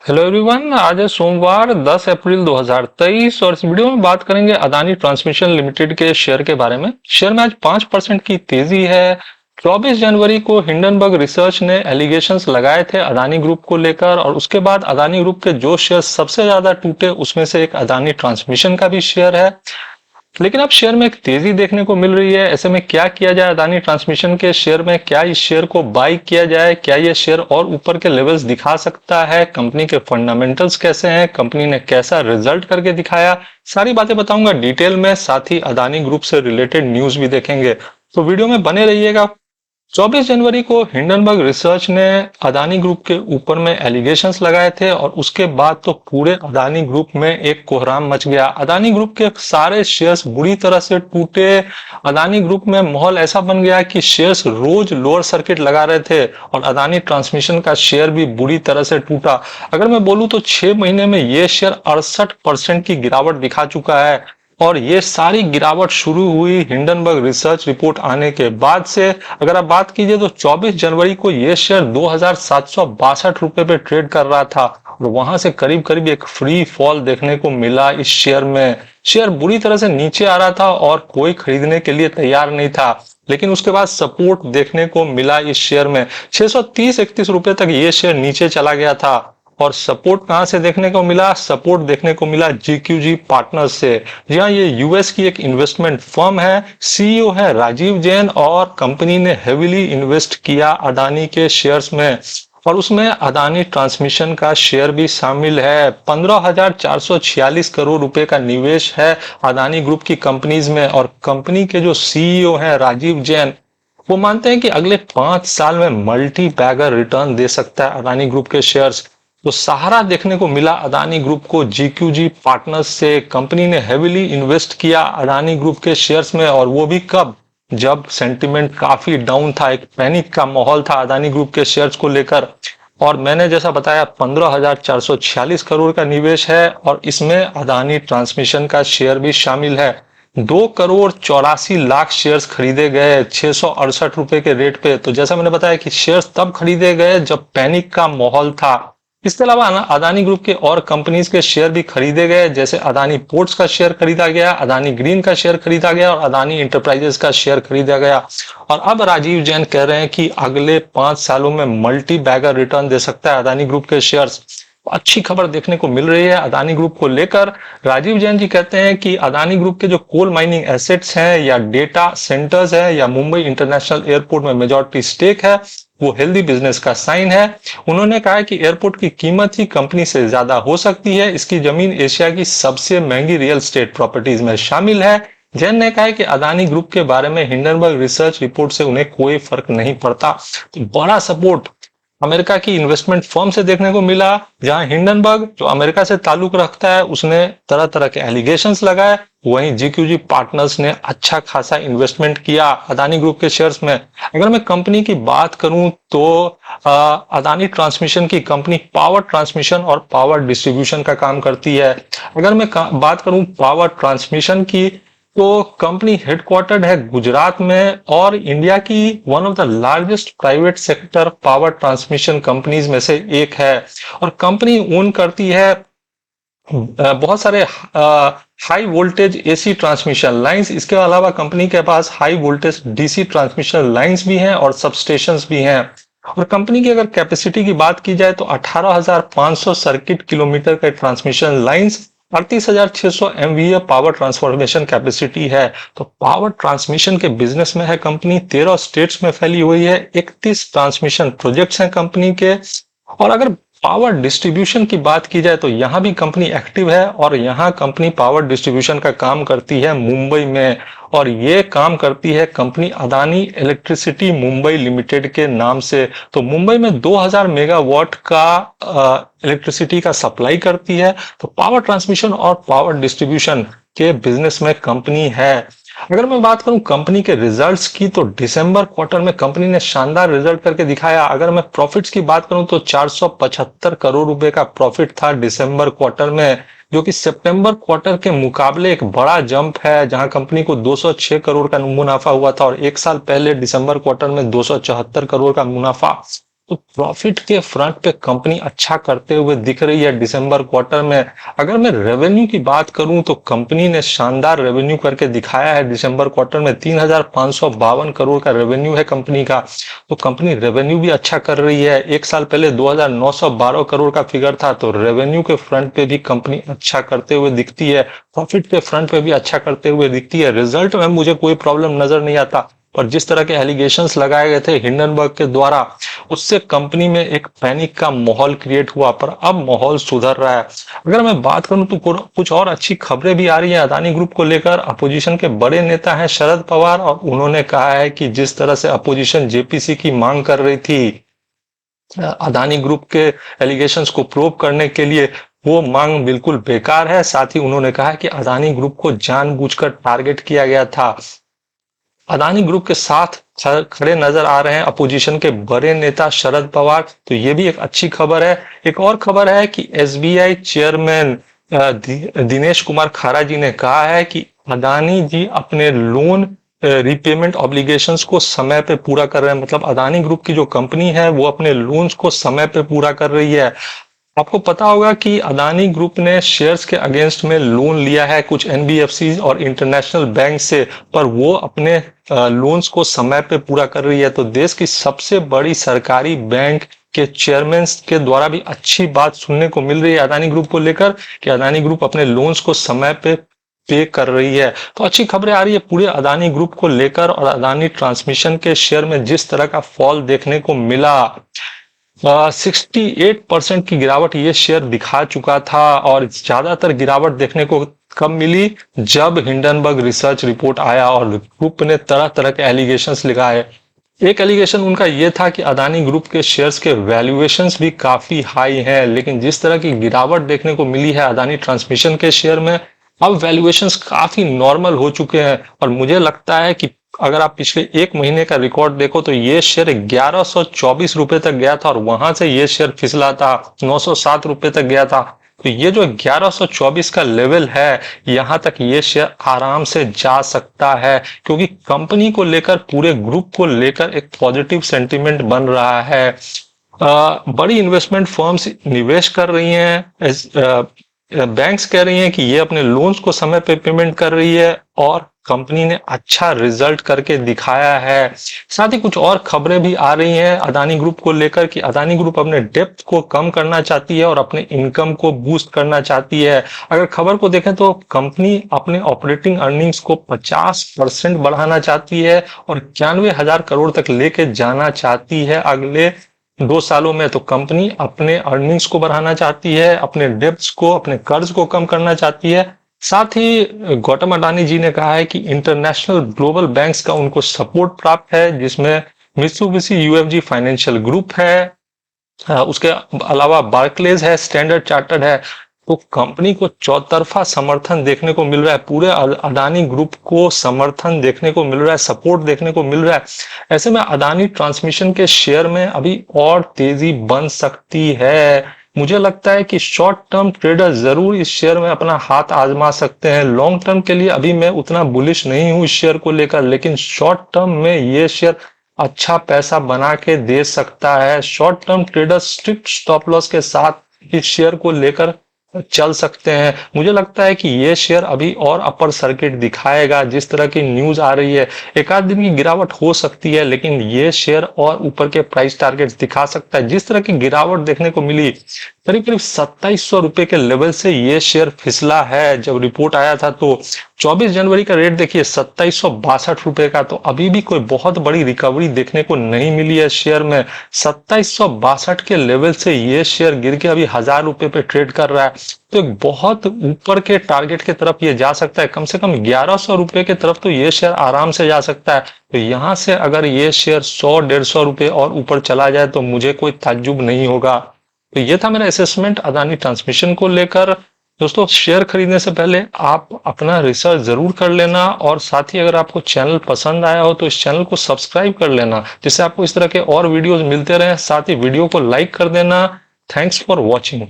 Hello everyone, आज है सोमवार 10 अप्रैल 2023 और इस वीडियो में बात करेंगे अदानी ट्रांसमिशन लिमिटेड के शेयर के बारे में। शेयर में आज 5% की तेजी है। 24 जनवरी को हिंडनबर्ग रिसर्च ने एलिगेशंस लगाए थे अदानी ग्रुप को लेकर और उसके बाद अदानी ग्रुप के जो शेयर सबसे ज्यादा टूटे उसमें से एक अदानी ट्रांसमिशन का भी शेयर है। लेकिन अब शेयर में एक तेजी देखने को मिल रही है। ऐसे में क्या किया जाए अदानी ट्रांसमिशन के शेयर में? क्या इस शेयर को बाई किया जाए? क्या ये शेयर और ऊपर के लेवल्स दिखा सकता है? कंपनी के फंडामेंटल्स कैसे हैं? कंपनी ने कैसा रिजल्ट करके दिखाया? सारी बातें बताऊंगा डिटेल में, साथ ही अदानी ग्रुप से रिलेटेड न्यूज भी देखेंगे, तो वीडियो में बने रहिएगा। 24 जनवरी को हिंडनबर्ग रिसर्च ने अदानी ग्रुप के ऊपर में एलिगेशंस लगाए थे और उसके बाद तो पूरे अदानी ग्रुप में एक कोहराम मच गया। अदानी ग्रुप के सारे शेयर्स बुरी तरह से टूटे। अदानी ग्रुप में माहौल ऐसा बन गया कि शेयर्स रोज लोअर सर्किट लगा रहे थे और अदानी ट्रांसमिशन का शेयर भी बुरी तरह से टूटा। अगर मैं बोलूं तो 6 महीने में ये शेयर 68% की गिरावट दिखा चुका है और ये सारी गिरावट शुरू हुई हिंडनबर्ग रिसर्च रिपोर्ट आने के बाद से। अगर आप बात कीजिए तो 24 जनवरी को ये शेयर 2762 रुपए पे ट्रेड कर रहा था और वहां से करीब करीब एक फ्री फॉल देखने को मिला इस शेयर में। शेयर बुरी तरह से नीचे आ रहा था और कोई खरीदने के लिए तैयार नहीं था, लेकिन उसके बाद सपोर्ट देखने को मिला इस शेयर में। 630-31 रुपए तक ये शेयर नीचे चला गया था और सपोर्ट कहां से देखने को मिला? सपोर्ट देखने को मिला जीक्यूजी पार्टनर्स से। जी हाँ, ये यूएस की एक इन्वेस्टमेंट फर्म है, सीईओ है राजीव जैन और कंपनी ने हेविली इन्वेस्ट किया अदानी के शेयर्स में और उसमें अदानी ट्रांसमिशन का शेयर भी शामिल है। 15,446 करोड़ रुपए का निवेश है अदानी ग्रुप की कंपनीज में और कंपनी के जो सीईओ हैं राजीव जैन, वो मानते हैं कि अगले 5 साल में मल्टी बैगर रिटर्न दे सकता है अदानी ग्रुप के शेयर्स। तो सहारा देखने को मिला अदानी ग्रुप को जीक्यूजी पार्टनर्स से। कंपनी ने हेविली इन्वेस्ट किया अदानी ग्रुप के शेयर्स में और वो भी कब? जब सेंटिमेंट काफी डाउन था, एक पैनिक का माहौल था अदानी ग्रुप के शेयर्स को लेकर। और मैंने जैसा बताया 15,446 करोड़ का निवेश है और इसमें अदानी ट्रांसमिशन का शेयर भी शामिल है। 2,84,00,000 शेयर्स खरीदे गए 668 रुपए के रेट पे। तो जैसा मैंने बताया कि शेयर्स तब खरीदे गए जब पैनिक का माहौल था। इसके अलावा अदानी ग्रुप के और कंपनीज के शेयर भी खरीदे गए, जैसे अदानी पोर्ट्स का शेयर खरीदा गया, अदानी ग्रीन का शेयर खरीदा गया और अदानी इंटरप्राइजेस का शेयर खरीदा गया। और अब राजीव जैन कह रहे हैं कि अगले 5 सालों में मल्टी बैगर रिटर्न दे सकता है अदानी ग्रुप के शेयर्स। अच्छी खबर देखने को मिल रही है अदानी ग्रुप को लेकर। राजीव जैन जी कहते हैं कि अदानी ग्रुप के जो कोल माइनिंग एसेट्स हैं या डेटा सेंटर्स है या मुंबई इंटरनेशनल एयरपोर्ट में मेजॉरिटी स्टेक है, वो हेल्दी बिजनेस का साइन है। उन्होंने कहा कि एयरपोर्ट की कीमत ही कंपनी से ज्यादा हो सकती है। इसकी जमीन एशिया की सबसे महंगी रियल एस्टेट प्रॉपर्टीज में शामिल है। जैन ने कहा कि अदानी ग्रुप के बारे में हिंडनबर्ग रिसर्च रिपोर्ट से उन्हें कोई फर्क नहीं पड़ता। तो बड़ा सपोर्ट अमेरिका की इन्वेस्टमेंट फर्म से देखने को मिला, जहां हिंडनबर्ग जो अमेरिका से ताल्लुक रखता है उसने तरह तरह के एलिगेशंस लगाए। वहीं जीक्यूजी पार्टनर्स ने अच्छा खासा इन्वेस्टमेंट किया अदानी ग्रुप के शेयर्स में। अगर मैं कंपनी की बात करूं तो अदानी ट्रांसमिशन की कंपनी पावर ट्रांसमिशन और पावर डिस्ट्रीब्यूशन का काम करती है। अगर मैं बात करूं पावर ट्रांसमिशन की तो कंपनी हेडक्वार्टर्ड है गुजरात में और इंडिया की one of the largest private sector power transmission companies में से एक है। और कंपनी ओन करती है बहुत सारे high voltage AC transmission lines. इसके अलावा कंपनी के पास high voltage DC transmission lines भी हैं और सबस्टेशंस भी हैं। और कंपनी की अगर कैपेसिटी की बात की जाए तो 18,500 सर्किट किलोमीटर के transmission lines, 38,600 MVA power transformation capacity है। तो पावर ट्रांसमिशन के बिजनेस में है कंपनी। 13 स्टेट्स में फैली हुई है। 31 ट्रांसमिशन प्रोजेक्ट्स हैं कंपनी के। और अगर पावर डिस्ट्रीब्यूशन की बात की जाए तो यहां भी कंपनी एक्टिव है और यहां कंपनी पावर डिस्ट्रीब्यूशन का काम करती है मुंबई में। और ये काम करती है company Adani electricity Mumbai limited के नाम से। तो मुंबई में 2000 मेगावाट का इलेक्ट्रिसिटी का सप्लाई करती है। तो पावर ट्रांसमिशन और पावर डिस्ट्रीब्यूशन के बिजनेस में कंपनी है। अगर मैं बात करूं कंपनी के रिजल्ट्स की तो दिसंबर क्वार्टर में कंपनी ने शानदार रिजल्ट करके दिखाया। अगर मैं प्रॉफिट्स की बात करूं तो 475 करोड़ रुपए का प्रॉफिट था दिसंबर क्वार्टर में, जो कि सितंबर क्वार्टर के मुकाबले एक बड़ा जंप है, जहां कंपनी को 206 करोड़ का मुनाफा हुआ था और एक साल पहले दिसंबर क्वार्टर में 274 करोड़ का मुनाफा। तो प्रॉफिट के फ्रंट पे कंपनी अच्छा करते हुए दिख रही है दिसंबर क्वार्टर में। अगर मैं रेवेन्यू की बात करूं तो कंपनी ने शानदार रेवेन्यू करके दिखाया है दिसंबर क्वार्टर में। 3,552 करोड़ का रेवेन्यू है कंपनी का। तो कंपनी रेवेन्यू भी अच्छा कर रही है। एक साल पहले 2,912 करोड़ का फिगर था। तो रेवेन्यू के फ्रंट पे भी कंपनी अच्छा करते हुए दिखती है, प्रॉफिट के फ्रंट पे भी अच्छा करते हुए दिखती है। रिजल्ट में मुझे कोई प्रॉब्लम नजर नहीं आता, पर जिस तरह के एलिगेशंस लगाए गए थे हिंडनबर्ग के द्वारा, उससे कंपनी में एक पैनिक का माहौल क्रिएट हुआ। पर अब माहौल सुधर रहा है। अगर मैं बात करूं तो कुछ और अच्छी खबरें भी आ रही हैं अदानी ग्रुप को लेकर। अपोजिशन के बड़े नेता हैं शरद पवार, और उन्होंने कहा है कि जिस तरह से अपोजिशन जेपीसी की मांग कर रही थी अदानी ग्रुप के एलिगेशंस को प्रूव करने के लिए, वो मांग बिल्कुल बेकार है। साथ ही उन्होंने कहा कि अदानी ग्रुप को जानबूझकर टारगेट किया गया था। अदानी ग्रुप के साथ खड़े नजर आ रहे हैं अपोजिशन के बड़े नेता शरद पवार, तो ये भी एक अच्छी खबर है। एक और खबर है कि एसबीआई चेयरमैन दिनेश कुमार खारा जी ने कहा है कि अदानी जी अपने लोन रीपेमेंट ऑब्लिगेशंस को समय पे पूरा कर रहे हैं। मतलब अदानी ग्रुप की जो कंपनी है वो अपने लोन्स को समय पे पूरा कर रही है। आपको पता होगा कि अदानी ग्रुप ने शेयर्स के अगेंस्ट में लोन लिया है कुछ एनबीएफसी और इंटरनेशनल बैंक से, पर वो अपने लोन्स को समय पे पूरा कर रही है। तो देश की सबसे बड़ी सरकारी बैंक के चेयरमैन के द्वारा भी अच्छी बात सुनने को मिल रही है अदानी ग्रुप को लेकर, कि अदानी ग्रुप अपने लोन्स को समय पे कर रही है। तो अच्छी खबरें आ रही है पूरे अदानी ग्रुप को लेकर। और अदानी ट्रांसमिशन के शेयर में जिस तरह का फॉल देखने को मिला, 68% की गिरावट ये शेयर दिखा चुका था। और ज्यादातर गिरावट देखने को कब मिली, जब हिंडनबर्ग रिसर्च रिपोर्ट आया और ग्रुप ने तरह तरह के एलिगेशंस लगाए। एक एलिगेशन उनका ये था कि अदानी ग्रुप के शेयर्स के वैल्यूएशंस भी काफी हाई हैं, लेकिन जिस तरह की गिरावट देखने को मिली है अदानी ट्रांसमिशन के शेयर में, अब वैल्यूएशंस काफी नॉर्मल हो चुके हैं। और मुझे लगता है कि अगर आप पिछले एक महीने का रिकॉर्ड देखो तो ये शेयर 1124 रुपए तक गया था और वहां से ये शेयर फिसला था, 907 रुपए तक गया था। तो ये जो 1124 का लेवल है, यहां तक ये शेयर आराम से जा सकता है, क्योंकि कंपनी को लेकर, पूरे ग्रुप को लेकर एक पॉजिटिव सेंटीमेंट बन रहा है। बड़ी इन्वेस्टमेंट फर्म्स निवेश कर रही हैं, बैंक्स कह रही हैं कि ये अपने लोन्स को समय पे पेमेंट कर रही है, और कंपनी ने अच्छा रिजल्ट करके दिखाया है। साथ ही कुछ और खबरें भी आ रही हैं अदानी ग्रुप को लेकर कि अदानी ग्रुप अपने डेप्थ को कम करना चाहती है और अपने इनकम को बूस्ट करना चाहती है। अगर खबर को देखें तो कंपनी अपने ऑपरेटिंग अर्निंग्स को 50% बढ़ाना चाहती है और 91,000 करोड़ तक लेके जाना चाहती है अगले 2 सालों में। तो कंपनी अपने अर्निंग्स को बढ़ाना चाहती है, अपने डेब्ट्स को, अपने कर्ज को कम करना चाहती है। साथ ही गौतम अडानी जी ने कहा है कि इंटरनेशनल ग्लोबल बैंक्स का उनको सपोर्ट प्राप्त है, जिसमें मित्सुबिशी यूएफजी फाइनेंशियल ग्रुप है, उसके अलावा बार्कलेज है, स्टैंडर्ड चार्टर्ड है। तो कंपनी को चौतरफा समर्थन देखने को मिल रहा है, पूरे अदानी ग्रुप को समर्थन देखने को मिल रहा है, सपोर्ट देखने को मिल रहा है। ऐसे में अदानी ट्रांसमिशन के शेयर में अभी और तेजी बन सकती है। मुझे लगता है कि शॉर्ट टर्म ट्रेडर जरूर इस शेयर में अपना हाथ आजमा सकते हैं। लॉन्ग टर्म के लिए अभी मैं उतना बुलिश नहीं हूं इस शेयर को लेकर, लेकिन शॉर्ट टर्म में ये शेयर अच्छा पैसा बना के दे सकता है। Short term trader strict stop loss के साथ इस शेयर को लेकर चल सकते हैं। मुझे लगता है कि ये शेयर अभी और अपर सर्किट दिखाएगा। जिस तरह की न्यूज आ रही है, एक आध दिन की गिरावट हो सकती है, लेकिन ये शेयर और ऊपर के प्राइस टारगेट्स दिखा सकता है। जिस तरह की गिरावट देखने को मिली, करीब करीब 2700 रुपए के लेवल से ये शेयर फिसला है। जब रिपोर्ट आया था तो 24 जनवरी का रेट देखिए 2762 रुपए का, तो अभी भी कोई बहुत बड़ी रिकवरी देखने को नहीं मिली है शेयर में। 2762 के लेवल से ये शेयर गिर के अभी 1000 रुपए पे ट्रेड कर रहा है। तो एक बहुत ऊपर के टारगेट की तरफ ये जा सकता है, कम से कम 1100 रुपए की तरफ तो ये शेयर आराम से जा सकता है। तो यहां से अगर ये शेयर 100-150 रुपए और ऊपर चला जाए तो मुझे कोई ताज्जुब नहीं होगा। तो ये था मेरा असेसमेंट अदानी ट्रांसमिशन को लेकर। दोस्तों, शेयर खरीदने से पहले आप अपना रिसर्च जरूर कर लेना, और साथ ही अगर आपको चैनल पसंद आया हो तो इस चैनल को सब्सक्राइब कर लेना, जिससे आपको इस तरह के और वीडियोस मिलते रहे। साथ ही वीडियो को लाइक कर देना। Thanks for watching.